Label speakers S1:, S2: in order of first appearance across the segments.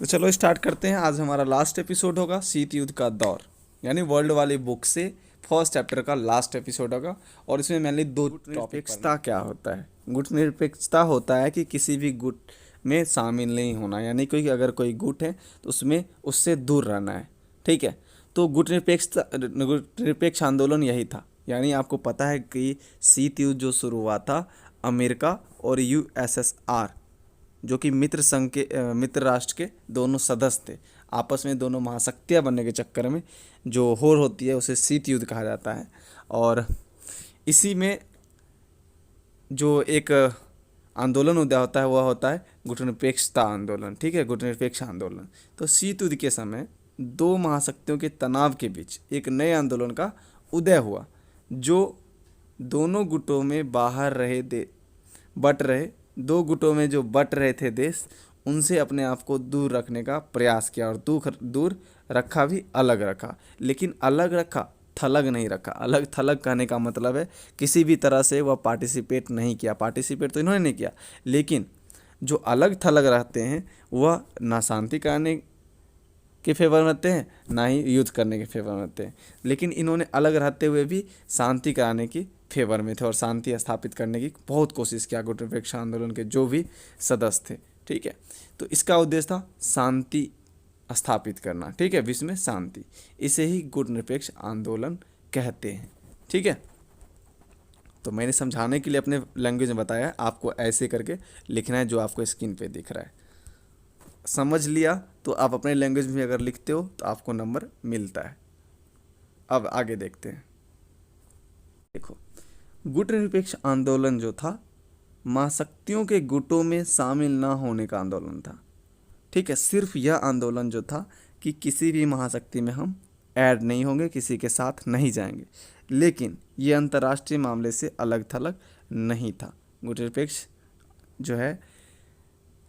S1: तो चलो स्टार्ट करते हैं। आज हमारा लास्ट एपिसोड होगा शीत युद्ध का दौर, यानी वर्ल्ड वाली बुक से फर्स्ट चैप्टर का लास्ट एपिसोड होगा। और इसमें मेनली दो टॉपिक्सता क्या होता है। गुट निरपेक्षता होता है कि किसी भी गुट में शामिल नहीं होना, यानी कोई अगर कोई गुट है तो उसमें उससे दूर रहना है। ठीक है, तो गुट निरपेक्ष आंदोलन यही था। यानी आपको पता है कि शीत युद्ध जो शुरू हुआ था अमेरिका और यूएसएसआर, जो कि मित्र संघ के मित्र राष्ट्र के दोनों सदस्य थे, आपस में दोनों महाशक्तियाँ बनने के चक्कर में जो होड़ होती है उसे शीत युद्ध कहा जाता है। और इसी में जो एक आंदोलन उदय होता है वह होता है गुटनिरपेक्षता आंदोलन। ठीक है, गुटनिरपेक्ष आंदोलन। तो शीत युद्ध के समय दो महाशक्तियों के तनाव के बीच एक नए आंदोलन का उदय हुआ, जो दोनों गुटों में बाहर रहे बट रहे दो गुटों में जो बट रहे थे देश, उनसे अपने आप को दूर रखने का प्रयास किया और दूर रखा भी, अलग रखा। लेकिन अलग रखा, थलग नहीं रखा। अलग थलग कहने का मतलब है किसी भी तरह से वह पार्टिसिपेट नहीं किया। पार्टिसिपेट तो इन्होंने नहीं किया, लेकिन जो अलग थलग रहते हैं वह ना शांति कराने के फेवर में रहते हैं, ना ही युद्ध करने के फेवर में रहते हैं। लेकिन इन्होंने अलग रहते हुए भी शांति कराने की फेवर में थे और शांति स्थापित करने की बहुत कोशिश किया गुटनिरपेक्ष आंदोलन के जो भी सदस्य थे। ठीक है, तो इसका उद्देश्य था शांति स्थापित करना। ठीक है, विश्व में शांति, इसे ही गुटनिरपेक्ष आंदोलन कहते हैं। ठीक है, तो मैंने समझाने के लिए अपने लैंग्वेज में बताया है, आपको ऐसे करके लिखना है जो आपको स्क्रीन पे दिख रहा है। समझ लिया तो आप अपने लैंग्वेज में अगर लिखते हो तो आपको नंबर मिलता है। अब आगे देखते हैं। देखो, गुटनिरपेक्ष आंदोलन जो था महाशक्तियों के गुटों में शामिल ना होने का आंदोलन था। ठीक है, सिर्फ यह आंदोलन जो था कि किसी भी महाशक्ति में हम ऐड नहीं होंगे, किसी के साथ नहीं जाएंगे। लेकिन ये अंतर्राष्ट्रीय मामले से अलग थलग नहीं था। गुटनिरपेक्ष जो है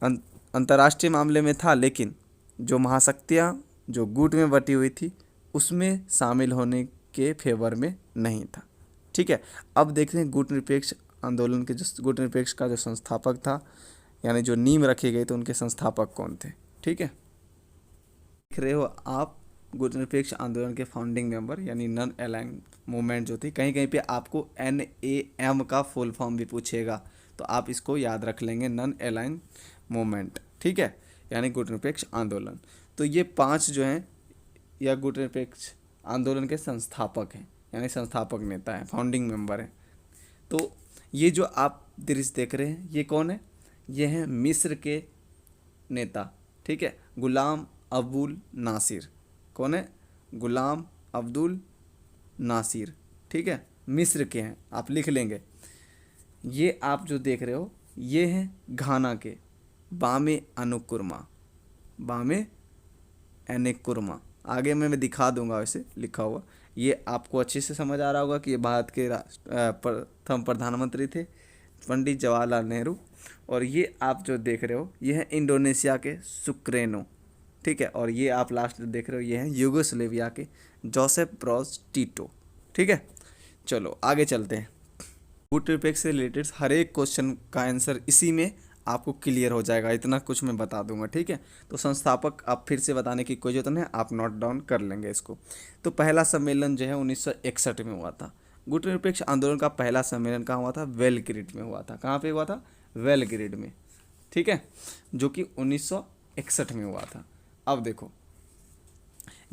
S1: अंतर्राष्ट्रीय मामले में था, लेकिन जो महाशक्तियाँ जो गुट में बटी हुई थी उसमें शामिल होने के फेवर में नहीं था। ठीक है, अब देखते हैं गुटनिरपेक्ष आंदोलन के जो गुटनिरपेक्ष का जो संस्थापक था, यानी जो नींव रखे गए थे, उनके संस्थापक कौन थे। ठीक है, देख रहे हो आप गुटनिरपेक्ष आंदोलन के फाउंडिंग मेंबर, यानी नॉन अलाइंड मूवमेंट जो थी। कहीं कहीं पे आपको NAM का फुल फॉर्म भी पूछेगा, तो आप इसको याद रख लेंगे, नॉन अलाइंड मूवमेंट। ठीक है, यानी गुटनिरपेक्ष आंदोलन। तो ये 5 जो हैं यह गुटनिरपेक्ष आंदोलन के संस्थापक हैं, यानी संस्थापक नेता हैं, फाउंडिंग मेंबर हैं। तो ये जो आप दृश्य देख रहे हैं ये कौन है? ये हैं मिस्र के नेता। ठीक है, गुलाम अब्दुल नासिर। कौन है? गुलाम अब्दुल नासिर। ठीक है, मिस्र के हैं, आप लिख लेंगे। ये आप जो देख रहे हो ये हैं घाना के बामे अनुकुरमा। बामे एनेकुरमा, आगे मैं दिखा दूंगा वैसे लिखा हुआ। ये आपको अच्छे से समझ आ रहा होगा कि ये भारत के प्रथम प्रधानमंत्री थे, पंडित जवाहरलाल नेहरू। और ये आप जो देख रहे हो ये है इंडोनेशिया के सुक्रेनो। ठीक है, और ये आप लास्ट देख रहे हो ये हैं यूगोस्लेविया के जोसेफ ब्रोज टीटो। ठीक है, चलो आगे चलते हैं। गुटनिरपेक्ष से रिलेटेड हर एक क्वेश्चन का आंसर इसी में आपको क्लियर हो जाएगा, इतना कुछ मैं बता दूंगा। ठीक है, तो संस्थापक आप फिर से बताने की कोई जरूरत नहीं है, आप नोट डाउन कर लेंगे इसको। तो पहला सम्मेलन जो है 1961 में हुआ था। गुटनिरपेक्ष आंदोलन का पहला सम्मेलन कहाँ हुआ था? बेलग्रेड में हुआ था। कहाँ पे हुआ था? बेलग्रेड में। ठीक है, जो कि 1961 में हुआ था। अब देखो,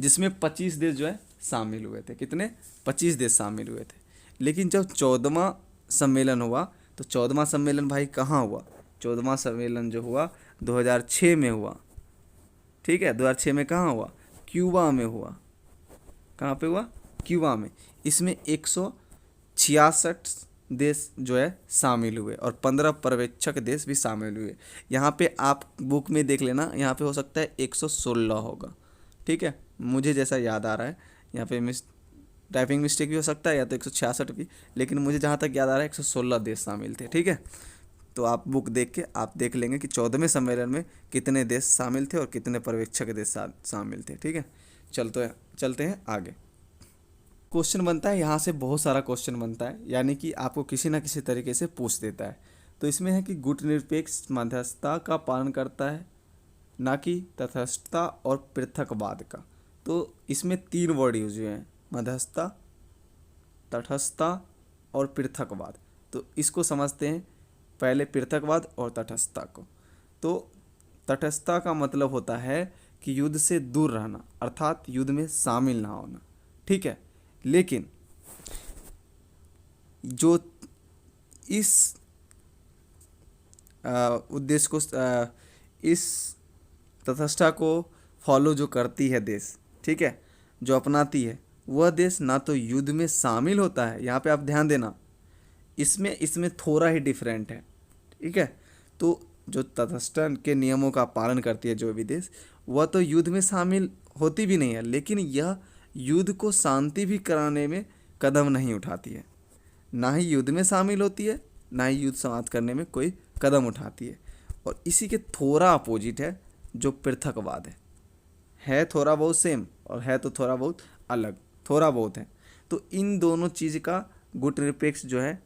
S1: जिसमें 25 देश जो है शामिल हुए थे। कितने? 25 देश शामिल हुए थे। लेकिन जब 14वां सम्मेलन हुआ तो 14वां सम्मेलन भाई कहाँ हुआ? 14वां सम्मेलन जो हुआ 2006 में हुआ। ठीक है, 2006 में कहाँ हुआ? क्यूबा में हुआ। कहाँ पे हुआ? क्यूबा में। इसमें 166 देश जो है शामिल हुए और 15 पर्यवेक्षक देश भी शामिल हुए। यहाँ पे आप बुक में देख लेना, यहाँ पे हो सकता है 116 होगा। ठीक है, मुझे जैसा याद आ रहा है, यहाँ पे टाइपिंग मिस्टेक भी हो सकता है, या तो 166 भी, लेकिन मुझे जहाँ तक याद आ रहा है 116 देश शामिल थे। ठीक है, तो आप बुक देख के आप देख लेंगे कि 14वें सम्मेलन में कितने देश शामिल थे और कितने पर्यवेक्षक देश शामिल थे। ठीक है, चलते हैं आगे। क्वेश्चन बनता है, यहाँ से बहुत सारा क्वेश्चन बनता है, यानी कि आपको किसी ना किसी तरीके से पूछ देता है। तो इसमें है कि गुटनिरपेक्ष मध्यस्थता का पालन करता है ना कि तटस्थता और पृथकवाद का। तो इसमें 3 वर्ड यूज हुए हैं, मध्यस्थता, तटस्थता और पृथकवाद। तो इसको समझते हैं पहले, पृथकवाद और तटस्थता को। तो तटस्थता का मतलब होता है कि युद्ध से दूर रहना, अर्थात युद्ध में शामिल ना होना, ठीक है। लेकिन जो इस उद्देश्य को, इस तटस्थता को फॉलो जो करती है देश, ठीक है, जो अपनाती है, वह देश ना तो युद्ध में शामिल होता है, यहाँ पे आप ध्यान देना, इसमें थोड़ा ही डिफरेंट है, ठीक है। तो जो तटस्थ के नियमों का पालन करती है जो भी देश, वह तो युद्ध में शामिल होती भी नहीं है, लेकिन यह युद्ध को शांति भी कराने में कदम नहीं उठाती है। ना ही युद्ध में शामिल होती है, ना ही युद्ध समाप्त करने में कोई कदम उठाती है। और इसी के थोड़ा अपोजिट है जो पृथकवाद है थोड़ा बहुत सेम और है तो थोड़ा बहुत अलग, थोड़ा बहुत है। तो इन दोनों चीज़ का गुटनिरपेक्ष जो है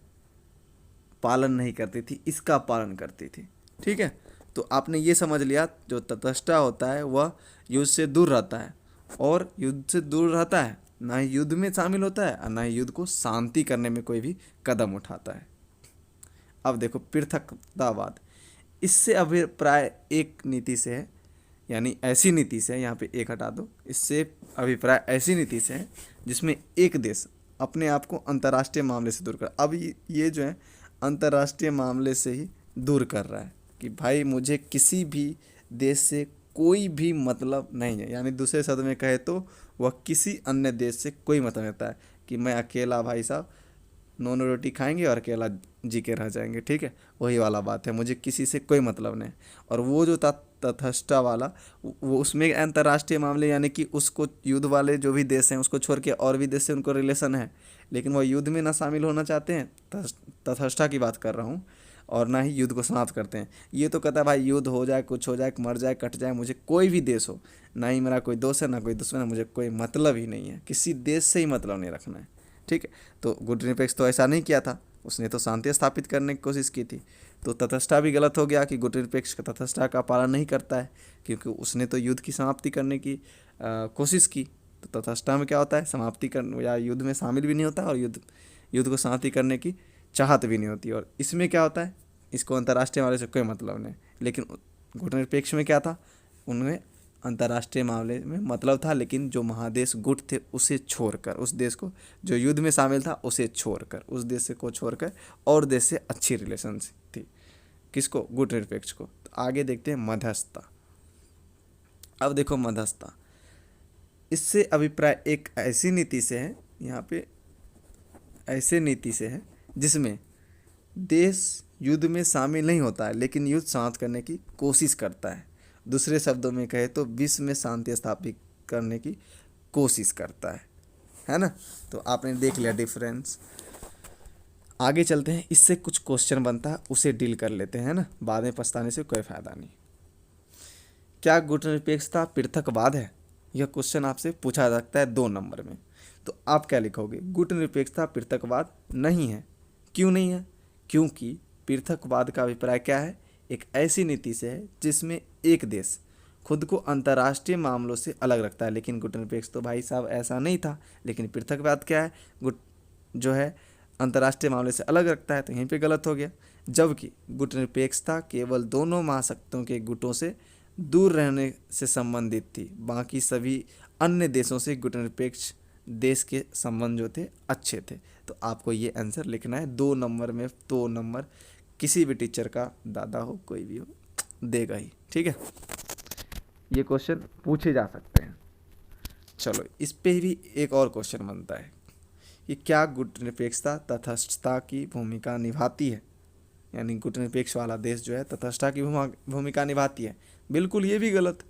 S1: पालन नहीं करती थी, इसका पालन करती थी, ठीक है। तो आपने ये समझ लिया, जो तटस्थ होता है वह युद्ध से दूर रहता है, और युद्ध से दूर रहता है, ना ही युद्ध में शामिल होता है और ना ही युद्ध को शांति करने में कोई भी कदम उठाता है। अब देखो पृथकतावाद, इससे अभिप्राय एक नीति से है, यानी ऐसी नीति से है, यहाँ पे एक हटा दो, इससे अभिप्राय ऐसी नीति से है जिसमें एक देश अपने आप को अंतर्राष्ट्रीय मामले से दूर कर। अब ये जो है अंतर्राष्ट्रीय मामले से ही दूर कर रहा है कि भाई मुझे किसी भी देश से कोई भी मतलब नहीं है, यानी दूसरे शब्द में कहे तो वह किसी अन्य देश से कोई मतलब रहता है कि मैं अकेला, भाई साहब नॉन रोटी खाएंगे और अकेला जी के रह जाएंगे, ठीक है, वही वाला बात है, मुझे किसी से कोई मतलब नहीं। और वो जो तटस्थता वाला, वो उसमें अंतर्राष्ट्रीय मामले, यानी कि उसको युद्ध वाले जो भी देश हैं उसको छोड़ के और भी देश से उनको रिलेशन है, लेकिन वो युद्ध में ना शामिल होना चाहते हैं, तटस्थता की बात कर रहा हूँ, और ना ही युद्ध को समाप्त करते हैं। ये तो कहता है भाई युद्ध हो जाए, कुछ हो जाए, मर जाए, कट जाए, मुझे कोई भी देश हो, ना ही मेरा कोई दोस्त है ना कोई दुश्मन है, मुझे कोई मतलब ही नहीं है, किसी देश से ही मतलब नहीं रखना है, ठीक है। तो गुटनिरपेक्ष तो ऐसा नहीं किया था, उसने तो शांति स्थापित करने की कोशिश की थी। तो तटस्थता भी गलत हो गया कि गुटनिरपेक्ष तटस्थता का पालन नहीं करता है, क्योंकि उसने तो युद्ध की समाप्ति करने की कोशिश की। तो तटस्थता में क्या होता है, समाप्ति कर या युद्ध में शामिल भी नहीं होता, और युद्ध को समाप्ति करने की चाहत भी नहीं होती। और इसमें क्या होता है, इसको अंतर्राष्ट्रीय मामले से कोई मतलब नहीं। लेकिन गुटनिरपेक्ष में क्या था, उनमें अंतर्राष्ट्रीय मामले में मतलब था, लेकिन जो महादेश गुट थे उसे छोड़कर, उस देश को जो युद्ध में शामिल था उसे छोड़कर, उस देश से को छोड़कर और देश से अच्छी रिलेशन थी, किसको, गुटनिरपेक्ष को। तो आगे देखते हैं मध्यस्थता। अब देखो मध्यस्थता, इससे अभिप्राय एक ऐसी नीति से है, यहाँ पे ऐसे नीति से है जिसमें देश युद्ध में शामिल नहीं होता है, लेकिन युद्ध समाप्त करने की कोशिश करता है। दूसरे शब्दों में कहे तो विश्व में शांति स्थापित करने की कोशिश करता है ना। तो आपने देख लिया डिफरेंस। आगे चलते हैं, इससे कुछ क्वेश्चन बनता है, उसे डील कर लेते हैं ना, बाद में पछताने से कोई फायदा नहीं। क्या गुटनिरपेक्षता पृथकवाद है, यह क्वेश्चन आपसे पूछा जा सकता है 2 नंबर में। तो आप क्या लिखोगे, गुटनिरपेक्षता पृथकवाद नहीं है। क्यों नहीं है, क्योंकि पृथकवाद का अभिप्राय क्या है, एक ऐसी नीति से है जिसमें एक देश खुद को अंतर्राष्ट्रीय मामलों से अलग रखता है। लेकिन गुटनिरपेक्ष तो भाई साहब ऐसा नहीं था, लेकिन पृथकवाद क्या है, जो है अंतर्राष्ट्रीय मामले से अलग रखता है, तो यहीं पे गलत हो गया। जबकि गुटनिरपेक्षता केवल दोनों महाशक्तियों के गुटों से दूर रहने से संबंधित थी, बाकी सभी अन्य देशों से गुटनिरपेक्ष देश के संबंध जो थे अच्छे थे। तो आपको ये आंसर लिखना है 2 नंबर में। 2 नंबर किसी भी टीचर का, दादा हो कोई भी हो, देगा ही, ठीक है। ये क्वेश्चन पूछे जा सकते हैं। चलो इस पे भी एक और क्वेश्चन बनता है कि क्या गुटनिरपेक्षता तटस्थता की भूमिका निभाती है, यानी गुटनिरपेक्ष वाला देश जो है तटस्थता की भूमिका निभाती है। बिल्कुल ये भी गलत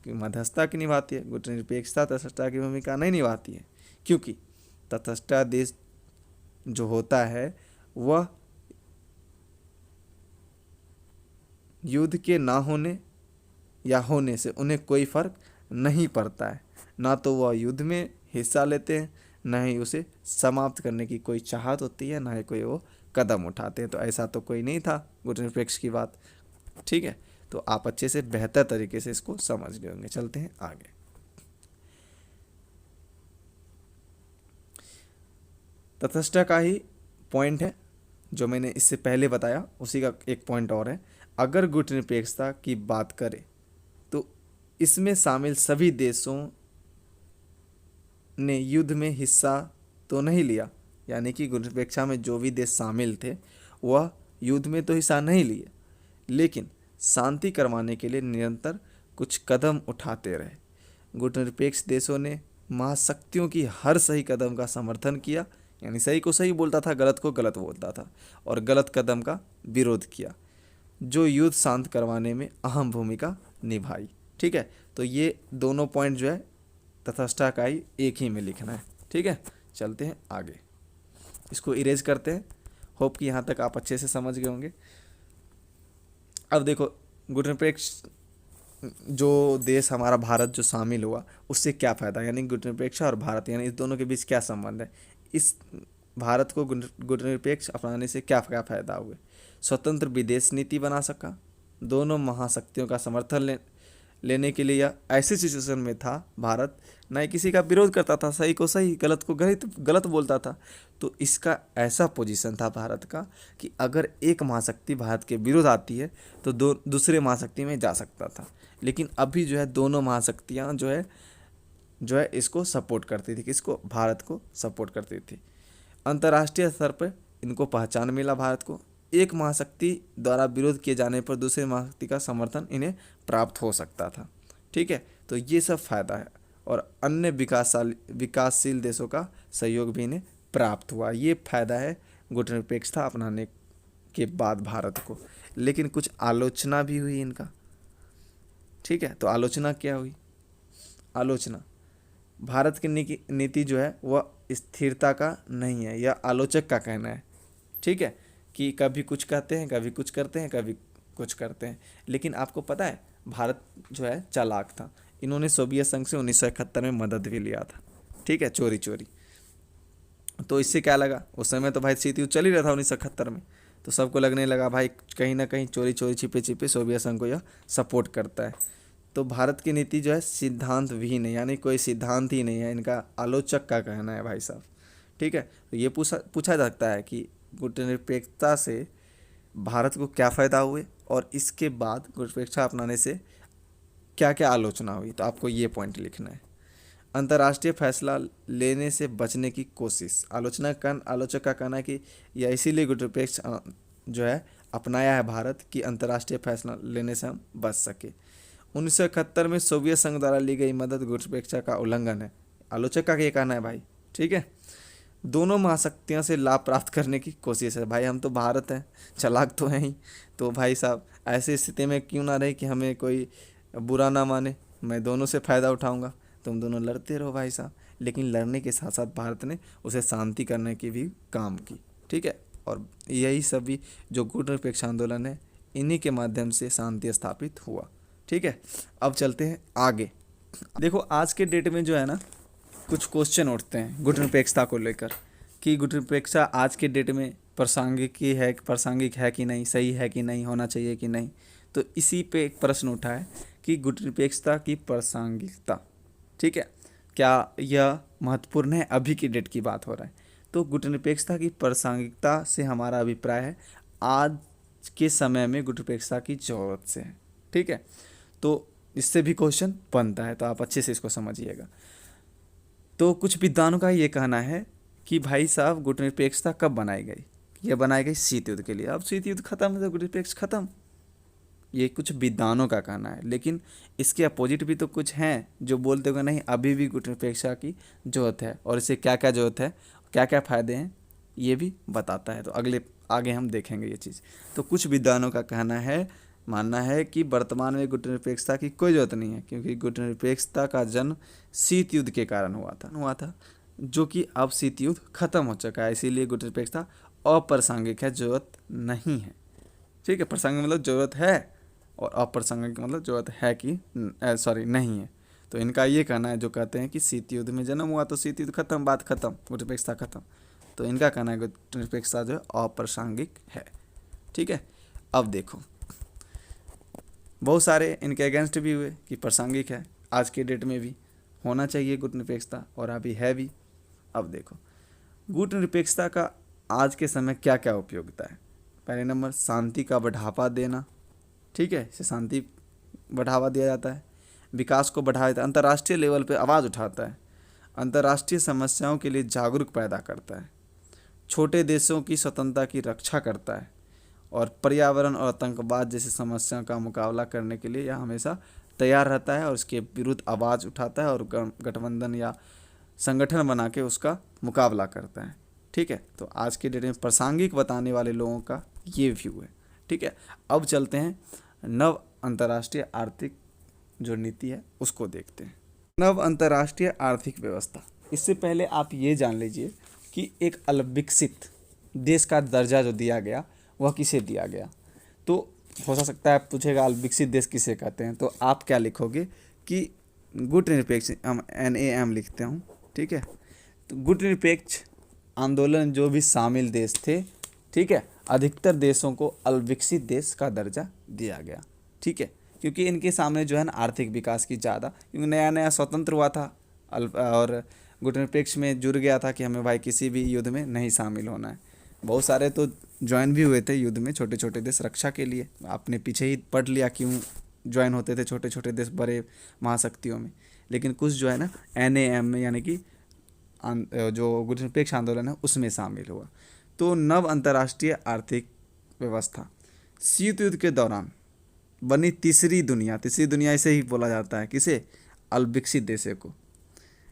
S1: कि मध्यस्थता की निभाती है, गुटनिरपेक्षता तटस्थता की भूमिका नहीं निभाती है, क्योंकि तटस्थ देश जो होता है वह युद्ध के ना होने या होने से उन्हें कोई फर्क नहीं पड़ता है। ना तो वह युद्ध में हिस्सा लेते हैं, ना ही उसे समाप्त करने की कोई चाहत होती है, ना ही कोई वो कदम उठाते हैं। तो ऐसा तो कोई नहीं था गुटनिरपेक्ष की बात, ठीक है। तो आप अच्छे से बेहतर तरीके से इसको समझ गए होंगे। चलते हैं आगे। तटस्थता का ही पॉइंट है जो मैंने इससे पहले बताया, उसी का एक पॉइंट और है। अगर गुटनिरपेक्षता की बात करें तो इसमें शामिल सभी देशों ने युद्ध में हिस्सा तो नहीं लिया, यानी कि गुटनिरपेक्षता में जो भी देश शामिल थे वह युद्ध में तो हिस्सा नहीं लिए, लेकिन शांति करवाने के लिए निरंतर कुछ कदम उठाते रहे। गुटनिरपेक्ष देशों ने महाशक्तियों की हर सही कदम का समर्थन किया, यानी सही को सही बोलता था, गलत को गलत बोलता था, और गलत कदम का विरोध किया, जो युद्ध शांत करवाने में अहम भूमिका निभाई। ठीक है, तो ये दोनों पॉइंट जो है तटस्थता का ही एक ही में लिखना है। ठीक है, चलते हैं आगे, इसको इरेज करते हैं। होप कि यहाँ तक आप अच्छे से समझ गए होंगे। अब देखो, गुटनिरपेक्ष जो देश हमारा भारत जो शामिल हुआ उससे क्या फ़ायदा, यानी गुटनिरपेक्ष और भारत, यानी इस दोनों के बीच क्या संबंध है। इस भारत को गुटनिरपेक्ष अपनाने से क्या क्या फ़ायदा हुए। स्वतंत्र विदेश नीति बना सका, दोनों महाशक्तियों का समर्थन लेने के लिए, या ऐसी सिचुएशन में था भारत न किसी का विरोध करता था, सही को सही गलत को गलत बोलता था। तो इसका ऐसा पोजीशन था भारत का कि अगर एक महाशक्ति भारत के विरोध आती है तो दूसरे महाशक्ति में जा सकता था। लेकिन अभी जो है दोनों महाशक्तियाँ जो है इसको सपोर्ट करती थी, किसको, भारत को सपोर्ट करती थी। अंतर्राष्ट्रीय स्तर पर इनको पहचान मिला भारत को, एक महाशक्ति द्वारा विरोध किए जाने पर दूसरे महाशक्ति का समर्थन इन्हें प्राप्त हो सकता था। ठीक है, तो ये सब फायदा है, और अन्य विकासशील देशों का सहयोग भी इन्हें प्राप्त हुआ। ये फायदा है गुटनिरपेक्षता अपनाने के बाद भारत को। लेकिन कुछ आलोचना भी हुई इनका। ठीक है, तो आलोचना क्या हुई। आलोचना, भारत की नीति जो है वह स्थिरता का नहीं है, यह आलोचक का कहना है। ठीक है, कि कभी कुछ कहते हैं, कभी कुछ करते हैं, कभी कुछ करते हैं। लेकिन आपको पता है भारत जो है चालाक था, इन्होंने सोवियत संघ से 1971 में मदद भी लिया था। ठीक है, चोरी चोरी। तो इससे क्या लगा, उस समय तो भाई शीत युद्ध चल ही रहा था 1971 में, तो सबको लगने लगा भाई कहीं ना कहीं चोरी चोरी छिपे छिपे सोवियत संघ को यह सपोर्ट करता है। तो भारत की नीति जो है सिद्धांत भी नहीं, यानी कोई सिद्धांत ही नहीं है, इनका आलोचक का कहना है भाई साहब। ठीक है, तो ये पूछा जा सकता है कि गुटनिरपेक्षता से भारत को क्या फ़ायदा हुए और इसके बाद गुटनिरपेक्षता अपनाने से क्या क्या आलोचना हुई। तो आपको ये पॉइंट लिखना है। अंतर्राष्ट्रीय फैसला लेने से बचने की कोशिश, आलोचक का कहना है कि यह इसीलिए गुटनिरपेक्ष जो है अपनाया है भारत कि अंतर्राष्ट्रीय फैसला लेने से हम बच सके। 1971 में सोवियत संघ द्वारा ली गई मदद गुटनिरपेक्षता का उल्लंघन है, आलोचक का ये कहना है भाई। ठीक है, दोनों महाशक्तियों से लाभ प्राप्त करने की कोशिश है। भाई हम तो भारत हैं, चालाक तो हैं ही, तो भाई साहब ऐसी स्थिति में क्यों ना रहे कि हमें कोई बुरा ना माने, मैं दोनों से फ़ायदा उठाऊंगा, तुम दोनों लड़ते रहो भाई साहब। लेकिन लड़ने के साथ साथ भारत ने उसे शांति करने की भी काम की। ठीक है, और यही सभी जो गुटनिरपेक्ष आंदोलन है इन्हीं के माध्यम से शांति स्थापित हुआ। ठीक है, अब चलते हैं आगे। देखो आज के डेट में जो है ना कुछ क्वेश्चन उठते हैं गुटनिरपेक्षता को लेकर कि गुटनिरपेक्षता आज के डेट में प्रासंगिक है कि नहीं, सही है कि नहीं, होना चाहिए कि नहीं। तो इसी पे एक प्रश्न उठा है कि गुटनिरपेक्षता की प्रासंगिकता, ठीक है, क्या यह महत्वपूर्ण है। अभी की डेट की बात हो रहा है, तो गुटनिरपेक्षता की प्रासंगिकता से हमारा अभिप्राय है आज के समय में गुटनिरपेक्षता की ज़रूरत से है। ठीक है, तो इससे भी क्वेश्चन बनता है, तो आप अच्छे से इसको समझिएगा। तो कुछ विद्वानों का ये कहना है कि भाई साहब गुटनिरपेक्षता कब बनाई गई, यह बनाई गई शीत युद्ध के लिए। अब शीत युद्ध खत्म है तो गुटनिरपेक्ष खत्म, ये कुछ विद्वानों का कहना है। लेकिन इसके अपोजिट भी तो कुछ हैं जो बोलते हुए नहीं अभी भी गुटनिरपेक्षता की जरूरत है, और इससे क्या क्या जरूरत है, क्या क्या फ़ायदे हैं, ये भी बताता है। तो आगे हम देखेंगे ये चीज़। तो कुछ विद्वानों का कहना है, मानना है कि वर्तमान में गुटनिरपेक्षता की कोई ज़रूरत नहीं है, क्योंकि गुटनिरपेक्षता का जन्म शीत युद्ध के कारण हुआ था, जो कि अब शीत युद्ध खत्म हो चुका है। इसीलिए गुटनिरपेक्षता अप्रासंगिक है, ज़रूरत नहीं है। ठीक है, प्रासंगिक मतलब ज़रूरत है, और अप्रासंगिक मतलब ज़रूरत है कि नहीं है। तो इनका ये कहना है, जो कहते हैं कि शीत युद्ध में जन्म हुआ तो शीत युद्ध खत्म, बात खत्म, गुटनिरपेक्षता खत्म। तो इनका कहना है गुटनिरपेक्षता जो है अप्रासंगिक है। ठीक है, अब देखो बहुत सारे इनके अगेंस्ट भी हुए कि प्रासंगिक है, आज के डेट में भी होना चाहिए गुट निरपेक्षता, और अभी है भी। अब देखो गुट निरपेक्षता का आज के समय क्या क्या उपयोगिता है। पहले नंबर, शांति का बढ़ावा देना, ठीक है, इसे शांति बढ़ावा दिया जाता है। विकास को बढ़ावा देता है, अंतर्राष्ट्रीय लेवल पे आवाज़ उठाता है, अंतर्राष्ट्रीय समस्याओं के लिए जागरूक पैदा करता है, छोटे देशों की स्वतंत्रता की रक्षा करता है, और पर्यावरण और आतंकवाद जैसी समस्याओं का मुकाबला करने के लिए यह हमेशा तैयार रहता है और उसके विरुद्ध आवाज़ उठाता है और गठबंधन या संगठन बना के उसका मुकाबला करता है। ठीक है, तो आज के डेट में प्रासंगिक बताने वाले लोगों का ये व्यू है। ठीक है, अब चलते हैं नव अंतर्राष्ट्रीय आर्थिक जो नीति है उसको देखते हैं। नव अंतर्राष्ट्रीय आर्थिक व्यवस्था, इससे पहले आप ये जान लीजिए कि एक अल्पविकसित देश का दर्जा जो दिया गया वह किसे दिया गया। तो हो सकता है आप पूछेगा अल्पविकसित देश किसे कहते हैं, तो आप क्या लिखोगे कि गुट निरपेक्ष, हम NAM लिखते हूँ। ठीक है, तो गुट निरपेक्ष आंदोलन जो भी शामिल देश थे, ठीक है, अधिकतर देशों को अल्पविकसित देश का दर्जा दिया गया। ठीक है, क्योंकि इनके सामने जो है ना आर्थिक विकास की ज़्यादा, क्योंकि नया नया स्वतंत्र हुआ था और गुट निरपेक्ष में जुड़ गया था कि हमें भाई किसी भी युद्ध में नहीं शामिल होना है। बहुत सारे तो ज्वाइन भी हुए थे युद्ध में, छोटे छोटे देश रक्षा के लिए। आपने पीछे ही पढ़ लिया क्यों ज्वाइन होते थे छोटे छोटे देश बड़े महाशक्तियों में, लेकिन कुछ जो है ना NAM में यानी कि जो गुट निरपेक्ष आंदोलन है उसमें शामिल हुआ। तो नव अंतर्राष्ट्रीय आर्थिक व्यवस्था शीत युद्ध के दौरान बनी तीसरी दुनिया इसे ही बोला जाता है, किसे, अल्पविकसित देशों को,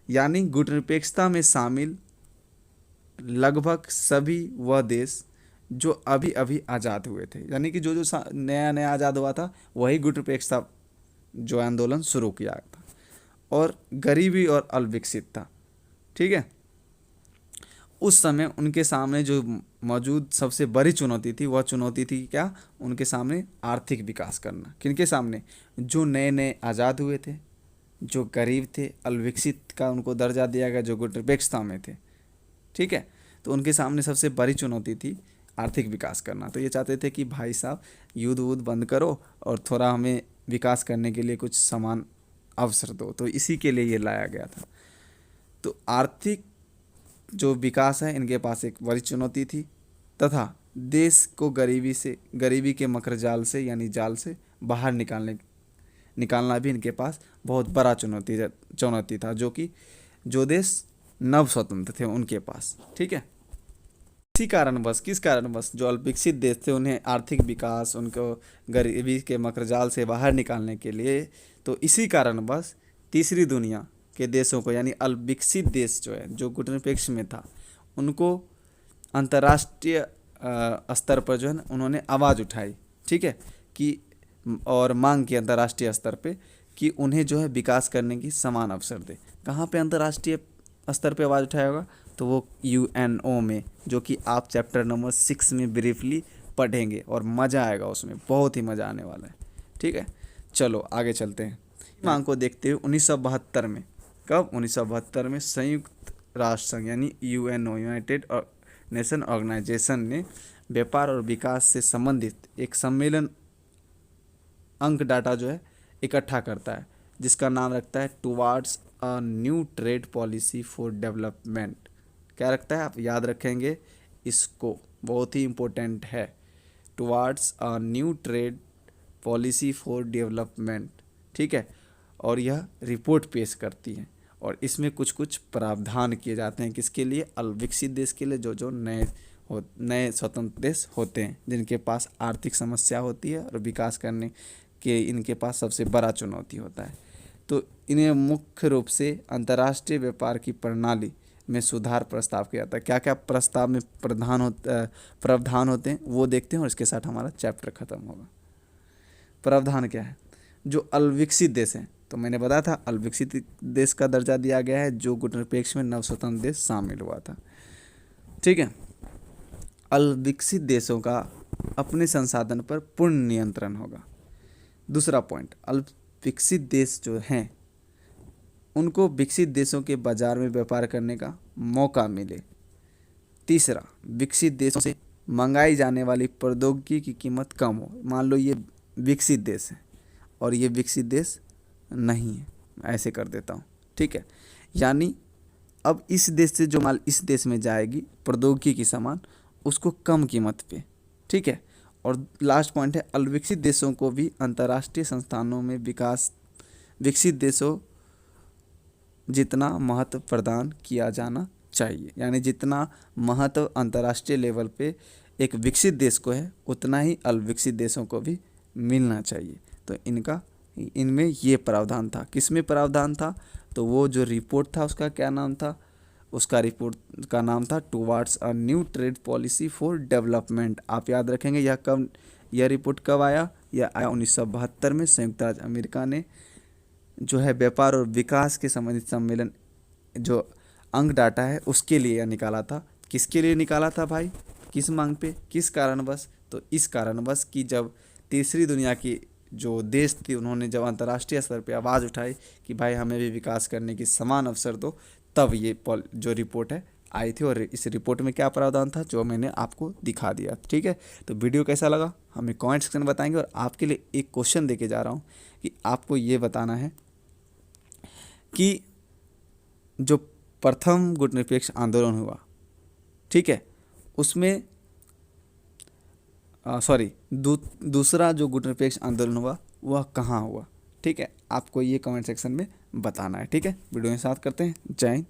S1: यानी गुट निरपेक्षता में शामिल लगभग सभी वह देश जो अभी अभी आज़ाद हुए थे, यानी कि जो जो नया नया आज़ाद हुआ था वही गुट निरपेक्षता जो आंदोलन शुरू किया था, और गरीबी और अल्पविकसित था। ठीक है, उस समय उनके सामने जो मौजूद सबसे बड़ी चुनौती थी वह चुनौती थी क्या, उनके सामने आर्थिक विकास करना। किनके सामने, जो नए नए आज़ाद हुए थे, जो गरीब थे, अल्पविकसित का उनको दर्जा दिया गया जो गुट निरपेक्षता में थे। ठीक है, तो उनके सामने सबसे बड़ी चुनौती थी आर्थिक विकास करना। तो ये चाहते थे कि भाई साहब युद्ध वुद्ध बंद करो और थोड़ा हमें विकास करने के लिए कुछ समान अवसर दो, तो इसी के लिए ये लाया गया था। तो आर्थिक जो विकास है इनके पास एक बड़ी चुनौती थी, तथा देश को गरीबी के मकरजाल से यानी जाल से बाहर निकालना भी इनके पास बहुत बड़ा चुनौती था, जो कि जो देश नव स्वतंत्र थे उनके पास। ठीक है, किस कारणवश जो अल्पविकसित देश थे उन्हें आर्थिक विकास, उनको गरीबी के मकरजाल से बाहर निकालने के लिए, तो इसी कारणवश तीसरी दुनिया के देशों को यानी अल्पविकसित देश जो है जो गुट निरपेक्ष में था उनको अंतर्राष्ट्रीय स्तर पर जो है ना उन्होंने आवाज़ उठाई। ठीक है, कि और मांग की अंतर्राष्ट्रीय स्तर पे कि उन्हें जो है विकास करने की समान अवसर दे। कहाँ पे अंतर्राष्ट्रीय स्तर पे आवाज़ उठाया होगा, तो वो UNO में, जो कि आप चैप्टर नंबर 6 में ब्रीफली पढ़ेंगे और मज़ा आएगा, उसमें बहुत ही मज़ा आने वाला है। ठीक है, चलो आगे चलते हैं। मांग को देखते हुए 1972 में, कब, 1972 में संयुक्त राष्ट्र संघ यानी UNO, यूनाइटेड नेशन ऑर्गेनाइजेशन ने व्यापार और विकास से संबंधित एक सम्मेलन अंक डाटा जो है इकट्ठा करता है, जिसका नाम रखता है towards a new trade policy for development. क्या रखता है, आप याद रखेंगे इसको, बहुत ही इम्पोर्टेंट है, towards a new trade policy for development. ठीक है, और यह रिपोर्ट पेश करती है और इसमें कुछ कुछ प्रावधान किए जाते हैं, किसके लिए, अल्पविकसित देश के लिए, जो जो नए स्वतंत्र देश होते हैं जिनके पास आर्थिक समस्या होती है और विकास करने के इनके पास सबसे बड़ा चुनौती होता है। तो इन्हें मुख्य रूप से अंतर्राष्ट्रीय व्यापार की प्रणाली में सुधार प्रस्ताव किया जाता है। क्या क्या प्रस्ताव में प्रावधान होते हैं वो देखते हैं और इसके साथ हमारा चैप्टर खत्म होगा। प्रावधान क्या है, जो अल्पविकसित देश हैं, तो मैंने बताया था अल्पविकसित देश का दर्जा दिया गया है जो गुट निरपेक्ष में नव स्वतंत्र देश शामिल हुआ था। ठीक है, अल्पविकसित देशों का अपने संसाधन पर पूर्ण नियंत्रण होगा। दूसरा पॉइंट, अल्पविकसित देश जो हैं उनको विकसित देशों के बाजार में व्यापार करने का मौका मिले। तीसरा, विकसित देशों से मंगाई जाने वाली प्रौद्योगिकी की कीमत कम हो। मान लो ये विकसित देश है और ये विकसित देश नहीं है। ऐसे कर देता हूँ, ठीक है। यानी अब इस देश से जो माल इस देश में जाएगी प्रौद्योगिकी की सामान, उसको कम कीमत पे, ठीक है। और लास्ट पॉइंट है, अल्पविकसित देशों को भी अंतर्राष्ट्रीय संस्थानों में विकास विकसित देशों जितना महत्व प्रदान किया जाना चाहिए। यानी जितना महत्व अंतर्राष्ट्रीय लेवल पे एक विकसित देश को है, उतना ही अल्पविकसित देशों को भी मिलना चाहिए। तो इनमें ये प्रावधान था। किस में प्रावधान था? तो वो जो रिपोर्ट था उसका क्या नाम था? उसका रिपोर्ट का नाम था towards a new trade policy for development. आप याद रखेंगे यह रिपोर्ट कब आया? यह आया 1972 में। संयुक्त राज्य अमेरिका ने जो है व्यापार और विकास के संबंधित सम्मेलन जो अंक डाटा है उसके लिए यह निकाला था। किसके लिए निकाला था भाई? किस मांग पे, किस कारणवश? तो इस कारणवश कि जब तीसरी दुनिया की जो देश थी उन्होंने जब अंतर्राष्ट्रीय स्तर पे आवाज़ उठाई कि भाई हमें भी विकास करने की समान अवसर दो, तब ये जो रिपोर्ट है आई थी। और इस रिपोर्ट में क्या प्रावधान था जो मैंने आपको दिखा दिया, ठीक है। तो वीडियो कैसा लगा हमें कमेंट सेक्शन में बताएंगे। और आपके लिए एक क्वेश्चन देके जा रहा हूँ कि आपको ये बताना है कि जो प्रथम गुटनिरपेक्ष आंदोलन हुआ, ठीक है, उसमें दूसरा जो गुटनिरपेक्ष आंदोलन हुआ वह कहाँ हुआ, ठीक है। आपको ये कमेंट सेक्शन में बताना है, ठीक है। वीडियो में साथ करते हैं। जय हिंद।